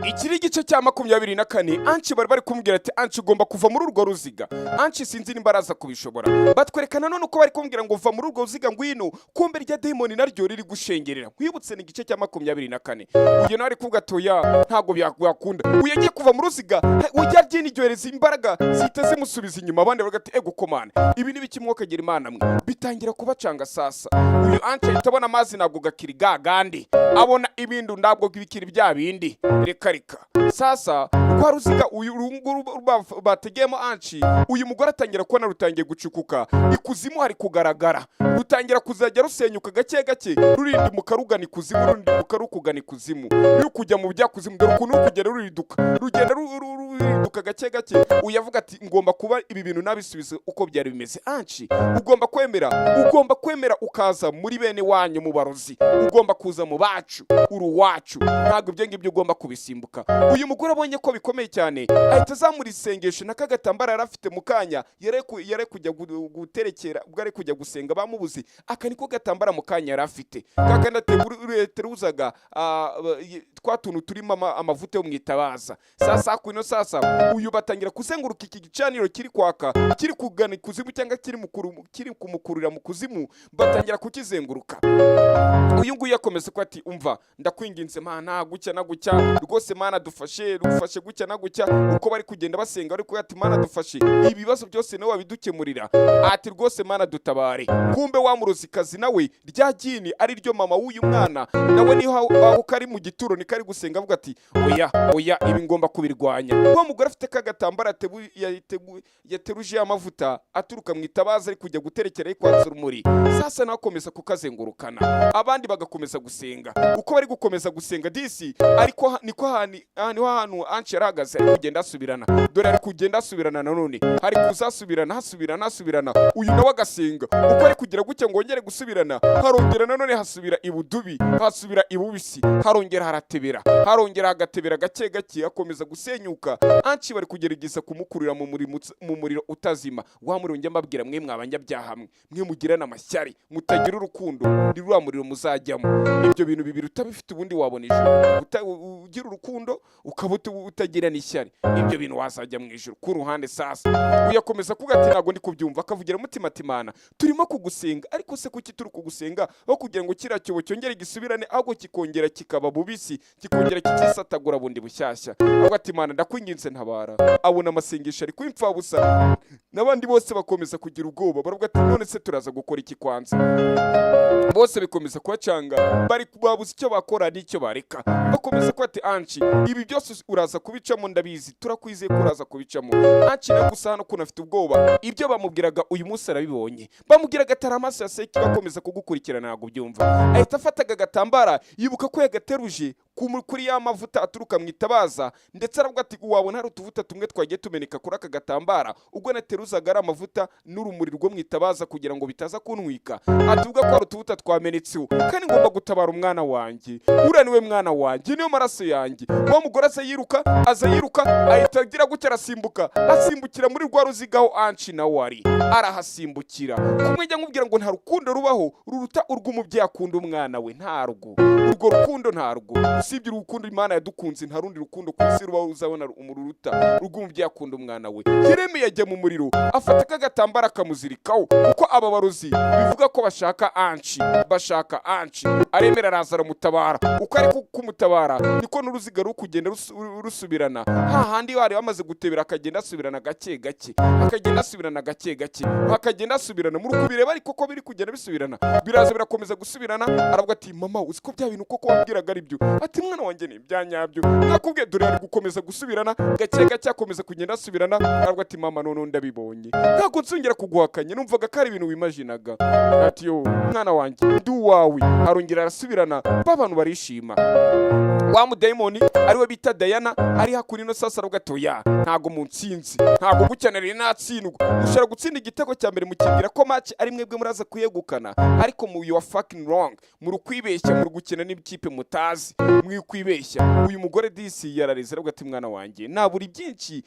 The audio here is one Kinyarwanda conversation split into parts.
ikiri igice cya 24 Anchi bari kumbwira ati Anchi ugomba kuva muri urwo ruziga. Anchi sinzi nimba araza kubishobora. Batwerekana none uko bari kumbwira ngo uva muri urwo ruziga ngwino, kumbe rya demoni naryo riri gushengerera. Kwibutse ni igice cya 24. Uyu nari kuvuga toya ntago byakunda. Uyagiye kuva mu ruziga, ujya ryini ryohereza imbaraga ziteze musubiza inyuma abandi bagati ego komana. Ibi ni biki mwuka gira Imana mwe. Bitangira kubacanga sasa. Uyu Anchi itabona amazi ntabwo gakiri gagandi. Abona ibindu ntabwo bikiri bya bindi. Reka sasa kwa ruziga uyu runguru bategemo Anchi, uyu mugore atangira kubona rutangiye gucukuka, ikuzimu hari kugaragara, rutangira kuzajya rusenyuka gake gake, rurindi mukarugana ikuzimu, rundi mukarukugana ikuzimu, ruri kujya mu bya kuzimu, dore ukuntu kugera ruriduka, rugenda ruriduka gake gake. Uyavuga ati ngomba kuba ibi bintu nabisubize uko byari bimeze. Anchi ugomba kwemera ukaza muri bene wanyu mu barozi, ugomba kuza mu bacu uruwacu, ntabwo ibyo ngibyo ugomba kubisimbuka. Uyu mugore abonye ko bikomeye cyane, ahita azamura isengesho n'akagatambara yarafite mu kanya, yare kujya guterekera, ubwo ari kujya gusenga bamubuze, aka niko gatambara mu kanya yarafite, kakanda teruzaga twa tuntu turimo amavuta yo mwitabaza. Sasa kuno sasa uyu batangira kuzenguruka iki gicaniro kiri kwaka, kiri kugana ikuzimu cyangwa kiri kumukurira mu kuzimu, batangira kukizenguruka. Uyu nguyu yakomeza ko ati umva ndakwinginze Mana gucya na gucya rwose Mana dufashe gucya na gucya. Uko bari kugenda basenga ariko ati Mana dufashe ibibazo byose nawe wabidukemurira, ati rwose Mana dutabare. Kumbe wa muruzikazi nawe rya jini ari ryo mama w'uyu mwana, nawe niho baho kari mu gituro ni kari gusenga avuga ati oya ibi ngomba kubirwanya. Wa mugore afite kagatambara yateruje amavuta aturuka mu itabaza ari kujya guterekera ikwanza urumuri. Sasa nakomeza kukazengurukana, abandi bagakomeza gusenga. Uko bari gukomeza gusenga disi ariko niko hantu Anchi yarahagaze ari kugenda asubirana, dore ari kugenda asubirana nanone, hari hasubirana. Uyu nawe agasenga, uko ari kugira gucya ngo ongere gusubirana, harongera nanone hasubira ibudubi, hasubira ibubisi, harongera haratebera, harongera hagatebera gake gake, akomeza gusenyuka. Anchi bari kugerageza kumukurira mu muriro utazima. Wa muriro mbabwira mwe mwabanyabyaha mwe mugirana amashyari, mutagira urukundo, ndi rwa muriro muzajyamo. Ibyo bintu bibiri utabifite ubundi wabona ijuru, ugira urukundo ukaba utagira n'ishyari, ibyo bintu wazajya mu ijuru. Ku ruhande sasa uyakomeza kugati ntago ndi kubyumva, akavugira mutima ati Mana turimo kugusenga, ariko se kuki turi kugusenga aho kugira ngo kira cyobo cyongere gisubirane, ahubwo kikongera kikaba bubisi, kikongera kikisatagura bundi bushyashya. Ahubwo ati Mana ndakwinginze ntabara. Abona amasengesho ari kwimfa busa, n'abandi bose bakomeza kugira ubwoba, baravuga ati none se turaza gukora iki kwanza? Bose bikomeza kubacanga, bari babuze icyo bakora n'icyo bareka, bakomeza ko ati Anchi ibi byose uraza kubicamo, ndabizi turakwizeye ko uraza kubicamo. Anchi no gusa hano kuna afite ubwoba, ibyo bamubwiraga uyu munsi arabibonye, bamubwiraga atari amaso ya seki bakomeza kugukurikirana ntabwo byumva. Ahita afataga gatambara, yibuka ko yagateruje kuri ya mavuta aturuka mu itabaza, ndetse aravuga ati wabona hari utuvuta tumwe twagiye tumeneka kuri aka gatambara, ubwo nateruzaga ari amavuta n'urumuri rwo mu itabaza kugira ngo bitaza kuntwika. Atuvuga ko hari utuvuta twamenetseho, kandi ngomba gutabara umwana wanjye, uriya niwe mwana wanjye, niyo maraso yanjye. Wa mugore aza yiruka ahita agira gutya asimbukira muri rwa ruziga aho Anchi nawe ari, arahasimbukira. Kumwe njya nkubwira ngo nta rukundo rubaho ruruta urw'umubyeyi akunda umwana we, ntarwo urwo rukundo ntarwo. Usibye urukundo Imana yadukunze, nta rundi rukundo ku isi rubaho uzabona umururuta urw'umubyeyi akunda umwana we. Yeremiya ajya mu muriro, afata kagatambara akamuzirikaho, kuko aba barozi bivuga ko bashaka Anchi. Aremera araza aramutabara, uko ari kumutabara niko n'uruziga ruri kugenda rusubirana. Hahandi hari bamaze gutebera akagenda asubirana gake gake, hakagenda asubirana muri kubireba, ariko ko biri kugenda bisubirana, biraza birakomeza gusubirana. Aravuga ati mama uzi ko bya bintu koko wambwiraga ari byo? Ati mwana wanjye ni ibyanyabyo, nakubwiye dore ari gukomeza gusubirana gake akomeza kugenda asubirana. Aravuga ati mama none ndabibonye, ntabwo nzongera kuguhakanya, numvaga ko ari ibintu wimaginaga. Ati yo mwana wanjye ndi uwawe. Arongera arasubirana, abantu barishima. Wa mudayimoni ariwe bita Diana ari hakuri no sasa aravuga ati oya ntago munsinzi, ntago gucyanira natsindwa, mushara gutsinda igitego cya mbere mukibwira ko match ari mwebwe muraza kuyegukana, ariko mu you are fucking wrong, muri kwibeshya muri gukina n'ikipe mutazi, mwikwibeshya uyu mugore disi yarareze aravuga ati mwana wanjye nabura byinshi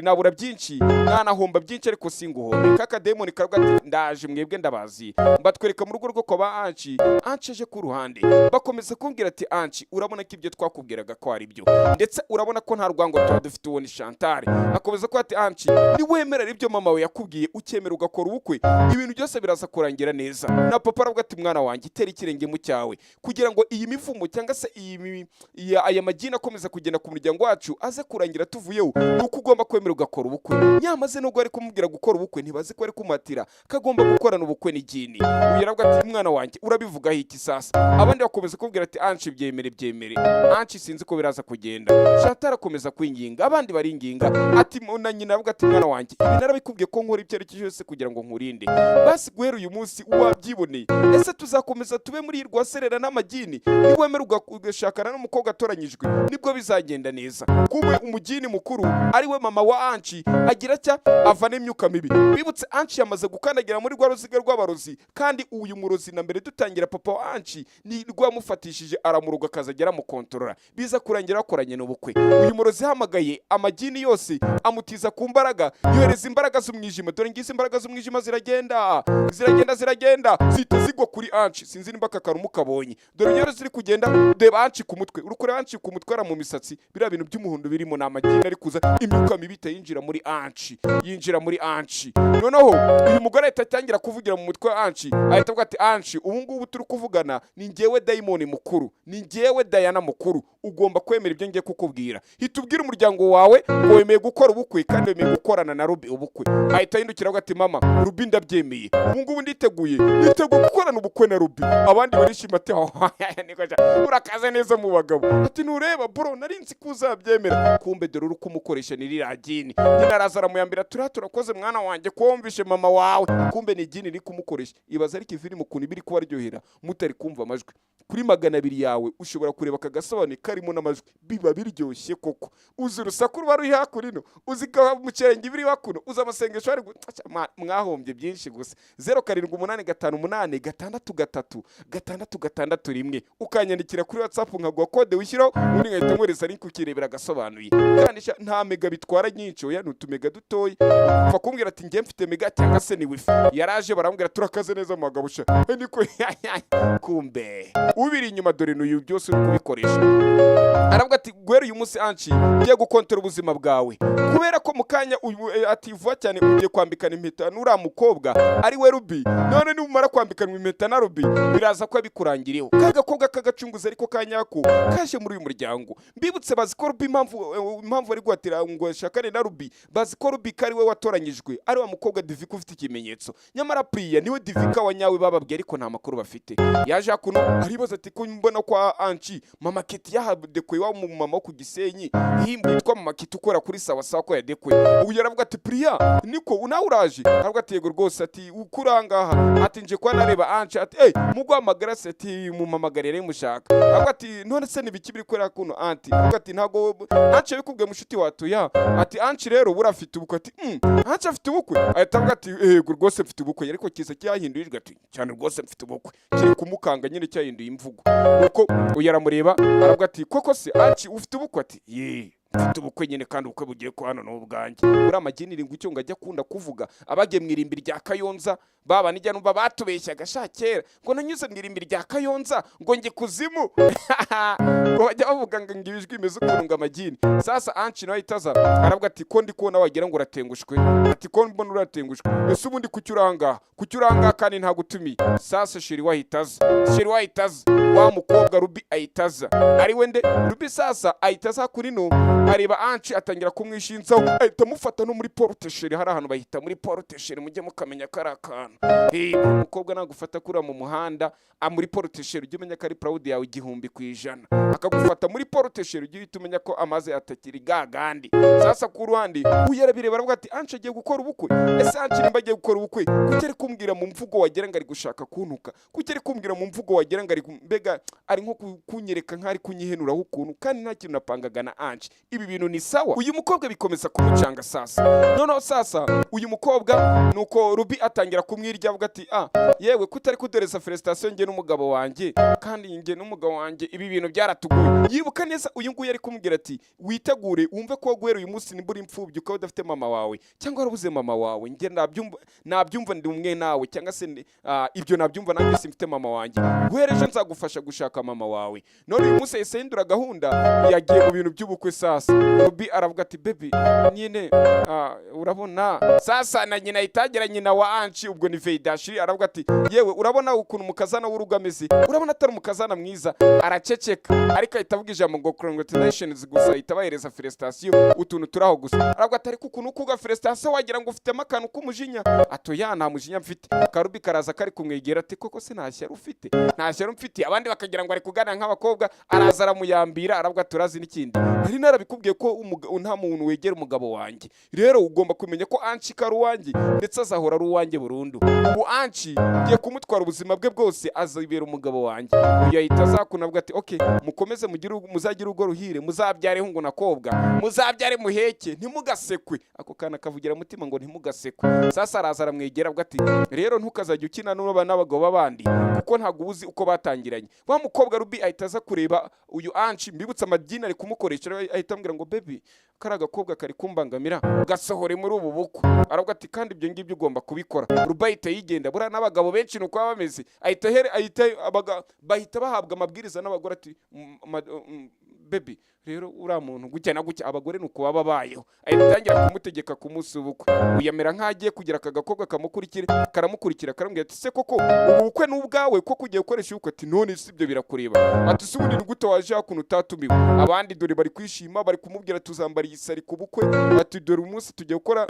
nabura byinshi mwanahomba byinshi ariko singuhombe kaka demoni karavuga ati ndaje mwebwe ndabazi mbatwereka mu rugo rwo kwa ba Anchi aje ku ruhande bakomeza kumbwira ati Anchi urabona ko ibyo twakubwiraga ko ari byo ndetse urabona ko nta rwango tuba dufite uwo ni Chantal akomeza ko ati Anchi ni wemerera ibyo mama we yakubwiye ukemera ugakora ubukwe ibintu byose biraza kurangira neza na papa aravuga ati mwana wanjye itera ikirenge mu cyawe kugira ngo iyi mivumo cyangwa se aya magina akomeza kugenda ku muryango wacu aze kurangira tuvuyeho nuko ugomba kwemera ugakora ubukwe nyamaze nubwo ari kumubwira gukora ubukwe ntibazi ko ari kumatira kagomba gukorana ubukwe n'igini uyaravuga ati mwana wanjye urabivugaho iki sasa abandi bakomeza kubwira ati Anchi byemere Anchi sinzi ko biraza kugenda Chantal akomeza kwinginga abandi baringinga ati na nyina aravuga ati mwana wanjye ibi narabikubwiye ko nkora ibyo aricyo cyose kugira ngo nkurinde basi guhera uyu munsi wabyiboneye ese tuzakomeza tube muri rwaserera n'amagini niwemera ugashakana n'umukobwa atoranyijwe nibwo bizagenda neza kuba umugini mukuru ari we mama wa Anchi agira cya avana imyuka mibi bibutse Anchi yamaze gukandagira muri rwa ruziga rw'abarozi kandi uyu murozi na mbere dutangira papa wa Anchi ni rwamufatishije aramuruga akazagera mu kontrola biza kurangira bakoranye n'ubukwe uyu murozi hamagaye amagini yose amutiza ku mbaraga yohereza imbaraga z'umwijima dore ngize imbaraga z'umwijima ziragenda zita zigwa kuri Anchi sinzi nimba kakarumu kabonye dore nyero ziri kugenda deba Anchi ku mutwe urukore Anchi ku mutwe ara mu misatsi bira bintu by'umuhondo birimo n'amagini ari kuza imyuka mibi yinjira muri Anchi noneho uyu mugore atatangira kuvugira mu mutwe wa Anchi ahita avuga ati Anchi ubu ngubu turi kuvugana ni ngewe daimoni mukuru ni ngewe Diana mukuru ugomba kwemera ibyo ngiye kukubwira hitubwira umuryango wawe ngo wemeye gukora ubukwe kandi wemeye gukorana na Ruby ubukwe ahita yindukira avuga ati mama Ruby ndabyemeye ubu ngubu nditeguye gukorana ubukwe na Ruby abandi barishima ati urakaze neza mu bagabo ati nureba bro nari nzi kuzabyemera kumbe dore uri kumukoresha ni riragini nyina arazara muyambira turakoze mwana wanjye kumvishe mama wawe kumbe ni gini ri kumukoresha ibaza ariko ifiri mu kuntu biri kubaryohera mutari kumva amajwi kuri 200 yawe ushobora kureba Agasobanuye karimo n'amajwi biba biryoshye koko uzi urusaku ruba ruri hakurino uzika mu cyenge biri hakuno uza amasengesho ari mwahombye byinshi gusa 0788633661 ukanyandikira kuri WhatsApp nkaguha kode wishyiraho undi ngahita nkoreza link ukirebera Agasobanuye kandi nta mega bitwara nyinshi oya nutumega dutoyi upfa kumbwira ati ngiye mfite mega cyangwa se ni wifi yaraje barambwira turakaze neza mu bagabusha niko kumbe ubiri inyuma dore n'uyu byose uri kubikoresha aravuga ati gwera uyu munsi Anchi ugiye gukontora ubuzima bwawe kubera ko mukanya ati vuba cyane ugiye kwambikana impeta n'ura mukobwa ari we Ruby none nimumara kwambikana impeta na Ruby biraza ko bikurangiriyeho kagakobwa kagacunguza ariko kanyako kaje muri uyu muryango mbibutse bazi ko Ruby impamvu ari gwatira ngo shakane na Ruby bazi ko Ruby kari we watoranyijwe ari wa mukobwa Divika ufite ikimenyetso nyamara Priya niwe Divika wanyawe bababwiye ariko nta makuru bafite yaje akuno aribaza ati ko mbona kwa Anchi mama Kiti yahadekoye wa mu mama ku Gisenyi himbu yitwa mama Kiti ukora kuri sawa ko yadekoye ubu yaravuga ati Priya niko unawuraje aravuga ati yego rwose ati ukurangaha ati nje kwa nareba Anchi ati mugwamagara se ati mu mamagarere mushaka aravuga ati none se nibiki biri kwera kuno anti aravuga ati ntago Anchi bikubwiye mushuti watu ya ati Anchi rero burafite ubukwe ati Anchi afite ubukwe ahita avuga ati yego rwose mfite ubukwe ariko kiza cyahindurijwe ati cyane rwose mfite ubukwe kiri kumukanga nyine cyahinduye imvugo uko uyaramureba aravuga ati koko se Anchi ufite ubukwe ati mfite ubukwe nyine kandi ubukwe bugiye ko hano n'ubwanjye uri amaginiri ngo icyo ngajya kunda kuvuga abage mwirimbi rya Kayonza baba nijya numva batubeshyaga shakera ngo nanyuze mwirimbi rya Kayonza ngo nge kuzimu ngo bajya bavuga ngo ngibijwe imeze ukuntu amagini sasa Anchi nawe itaza aravuga ati ko ndi kubona wagira ngo uratengushwe ati ko mbona uratengushwe ese ubundi kucyuranga kandi nta gutumiye sasa shiri wahitaza wa mukobwa Ruby ayitaza ari wende Ruby sasa ayitaza kuri no areba Anchi atangira kumwishinzaho ahita mufata no muri portesheri hari ahantu bahita muri portesheri mujye mukamenya karakana umukobwa nagufata kura mu muhanda muri portesheri ujye umenya ko ari proud yawe 100% akagufata muri portesheri ujye utumenya ko amaze atakiri gagandi sasa ku ruhande uyarabireba aravuga ati Anchi agiye gukora ubukwe ese Anchi nimba agiye gukora ubukwe kugere kumbwira mu mvugo wagira ngo ari gushaka kuntuka kugere kumbwira mu mvugo wagira ngo ari mbega ari nko kunyereka nk'ari kunyihenuraho ukuntu kandi nta kintu napangaga na Anchi ibi ibi bintu ni sawa. Uyu mukobwa bikomeza kumucanga sasa. Noneho sasa uyu mukobwa nuko Ruby atangira kumwirya avuga ati yewe kutari kudereza felicitation nge n'umugabo wanjye kandi nge n'umugabo wanjye ibi bintu byaratugoye. Yibuka neza uyu nguyu ari kumubwira ati witegure wumve ko guhera uyu munsi nimbura imfubyi ukaba udafite mama wawe cyangwa warabuze mama wawe nge nabyumva ndi umwe nawe cyangwa se ibyo nabyumva nanjye simfite mama wanjye guhereje nzagufasha gushaka mama wawe. None uyu munsi yahise yindura gahunda yagiye mu bintu by'ubukwe sasa. Ruby aravuga ati baby nyine urabona sasa na nyina itagira nyina wa Anchi ubwo ni Veidashiri aravuga ati yewe urabona ukuntu umukazana w'urugo ameze urabona atari umukazana mwiza. Araceceka ariko ahita avuga ijambo ngo congratulations gusa ahita bahereza felicitation utuntu turaho gusa. Aravuga ati ariko ukuntu kuga felicitation wagira ngo ufitemo akantu k'umujinya. Atoya nta mujinya mfite. Karubi karaza kari kumwegera ati koko se ntashya ufite ntashya mfite. Abandi bakagira ngo ari kuganira nk'abakobwa araza aramuyambira aravuga turazi n'ikindi hari narabikubwiye ko nta muntu wegera umugabo wanjye rero ugomba kumenya ko Anchi kari uwanjye ndetse azahora ari uwanjye burundu. Ubu Anchi ngiye kumutwara ubuzima bwe bwose azibera umugabo wanjye. Uyu ahita azakuna avuga ati okay mukomeze muzagire urugo ruhire muzabyare hungu na kobwa muzabyare muheke ntimugasekwe. Ako kana kavugira mutima ngo ntimugasekwe. Sasa araza aramwegera avuga ati rero ntukazajya ukina n'abagabo b'abandi kuko ntabwo uzi uko batangiranye. Wa mukobwa Ruby ahita aza kureba uyu Anchi mbibutsa amadini ari kumukoresha ahita ambwira ngo baby kari agakobwa kari kumbangamira gasohore muri ubu bukwe. Aravuga ati kandi ibyo ngibyo ugomba kubikora. Ruby ahita yigenda buriya n'abagabo benshi nuko baba bameze bahita bahabwa amabwiriza n'abagore ati baby rero uriya muntu gutya na gutya abagore nuko baba bayeho. Ahita atangira kumutegeka ku munsi w'ubukwe. Uyamera nk'agiye kugira aka gakobwa karamukurikira karambwira ati se koko ubu bukwe n'ubwawe ko kugiye gukoresha ubukwe ati none si ibyo birakureba. Ati se ubundi gute waje hakuno utatumiwe abandi dore bari kwishima bari kumubwira tuzambara isari ku bukwe. Ati dore umunsi tugiye gukora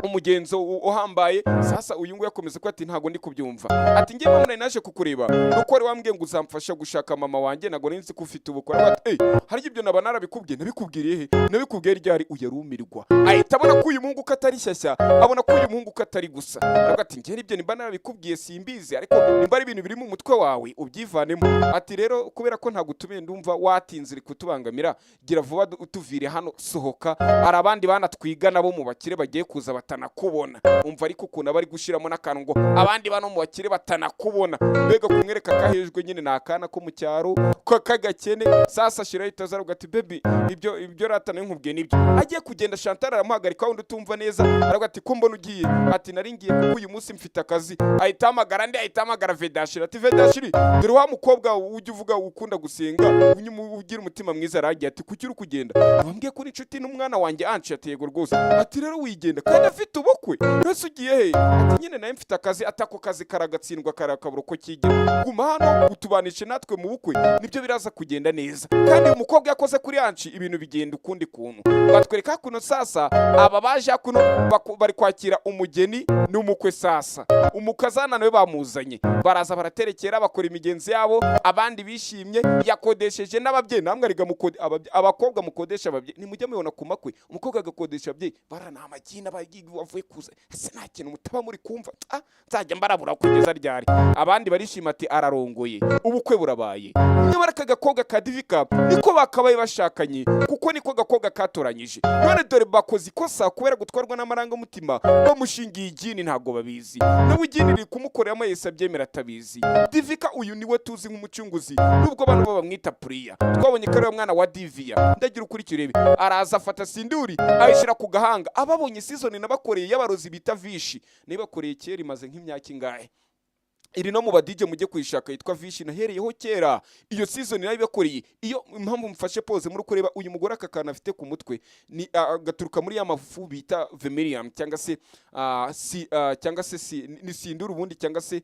umugenzo uhambaye. Sasa uyu nguyu yakomeza ko ati ntago ndi kubyumva. Ati ngiye mama naje kukureba nuko wari wambwiye ngo uzamfasha gushaka mama wanjye nago ninzi ko ufite ubukwe. Ati hari ibyo naba narabikubwiye nabikubwiriye he nabikubwiye ryari uyarumirwa. Ahita abona ko uyu muhungu ko atari shyashya abona ko uyu muhungu ko atari gusa. Aravuga ati ngiye ibyo nimba narabikubwiye simbizi ariko nimba ari ibintu biri mu mutwe wawe ubyivanemo. Ati rero kubera ko ntagutumiye ndumva watinze uri kutubangamira gira vuba utuvire hano sohoka hari abandi bana twiga nabo mu bakire bagiye kuza batanakubona. Umva ariko ukuntu abari gushiramo n'akantu ngo abandi bano mu bakire batanakubona mbega kumwereka kahejwe nyine nakana ko mu cyaro ko kagakene. Sasa shira itazaruga ati baby ibyo ratana nkubwiye nibyo. Agiye kugenda Chantal aramuhagarika wundi utumva neza aravuga ati ko mbona ugiye. Ati nari ngiye kuko uyu munsi mfite akazi. Ahita hamagara ahita hamagara Veidashiri ati Veidashiri dore wa mukobwa ujye uvuga ukunda gusenga ugira umutima mwiza aragiye ati kuki uri kugenda bambwiye kuri inshuti n'umwana wanjye Anchi. Ati yego rwose. Ati rero wigenda kandi afite ubukwe rwose ugiye he. Ati nyine nawe mfite akazi atako kazi karagatsindwa karakabura ko kigira guma hano utubanishe natwe mu bukwe nibyo biraza kugenda neza. Kandi umukobwa yakoze kuri Anchi ibintu bigenda ukundi kuntu. Batwereka kuno sasa aba baje kuno bari kwakira umugeni n'umukwe. Sasa umukazana nawe bamuzanye baraza baraterekera bakora imigenzi yabo abandi bishimye. Yakodesheje n'ababyeyi namwe ariga abakobwa mukodesha ababyeyi nimujya mubona ku makwe umukobwa agakodesha ababyeyi barana amagina bavuye kuza ese nta kintu mutaba muri kumva nzajya mbarabura kugeza ryari. Abandi barishima ati ararongoye ubukwe burabaye. Nyamara aka gakobwa ka Divika niko bakabaye bashakanye kuko niko gakobwa katoranyije. None dore bakoze ikosa kubera gutwarwa n'amarangamutima bamushingiye igini ntago babizi nawe igini riri kumukoreramo yese abyemera atabizi. Divika uyu niwe tuzi nk'umucunguzi nubwo abantu bamwita Priya. Twabonye ko ari mwana wa Divya ndagira ukurikira ibi araza afata sinduri ayishira ku gahanga. Ababonye season nabakoreye y'abarozi bita Vishi nibakoreye kera imaze nk'imyaka ingahe. Iri no mu badije mujye kwishaka yitwa Vishi nahereyeho kera iyo season nabibakoreye. Iyo impamvu mfashe pose muri kureba uyu mugore akakana afite ku mutwe ni gaturuka muri ya mafu bita Vermilion cyangwa se ni sinduru ubundi cyangwa se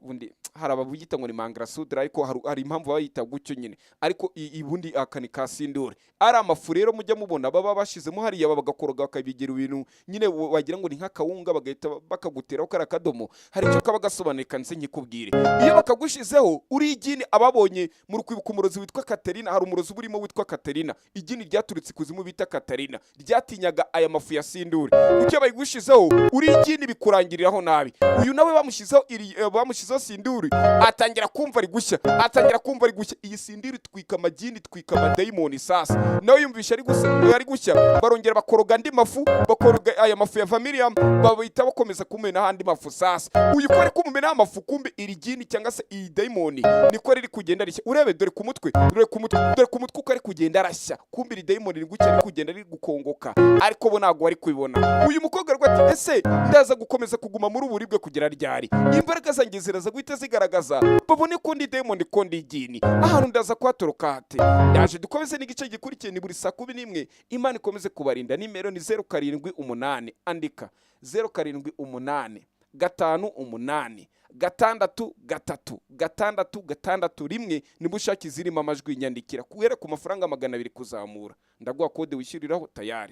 bundi harababuyita ngo ni mangrasudra ariko hari impamvu bayita gutyo nyine ariko ibundi akani kasindure ari amafu rero mujya mubona baba bashizemo hariya bagakoroga bakabigera ibintu nyine wagira ngo ni nk'akawunga bagahita bakaguteraho karakadomo hari cyo kaba gasobaneka nse nkikubwire. Iyo bakagushizeho uri igini ababonye muri kwibuka umurozi witwa Katerina hari umurozi burimo witwa Katerina igini ryaturutse kuzimu bita Katerina ryatinyaga aya mafu ya sindure ucyo bayigushizeho uri igini bikurangiriraho nabi. Uyu nawe bamushizeho izo sinduri atangira kumva ari gushya iyi sindiri twika amagini twika amadayimoni sasa nawe yumvisha ari gushya barongera bakoroga andi mafu bakoroga aya mafu ya Miriam babita bakomeza kumena handi mafu sasa uyu kore kumumena amafu kumbe iri gini cyangwa se iyi dayimoni niko riri kugenda rishya urebe dore ku mutwe uko ari kugenda arashya kumbe iri dayimoni riri gucya ari kugenda riri gukongoka ariko bo ntago bari kubibona uyu mukobwa rwa ati ese ndaza gukomeza kuguma muri uburibwe kugira ryari imbaraga zanjye ziraza guhita zigaragaza babone ko ndi dayimoni ko ndi gini ahantu ndaza kwatoroka hate yaje dukomeze n'igice gikurikiye ni buri saa 11 Imana ikomeze kubarinda nimero ni 078 andika 078 58 6 niba ushaka izirimo amajwi nyandikira guhera ku mafaranga 200 kuzamura ndaguha kode wishyuriraho tayari.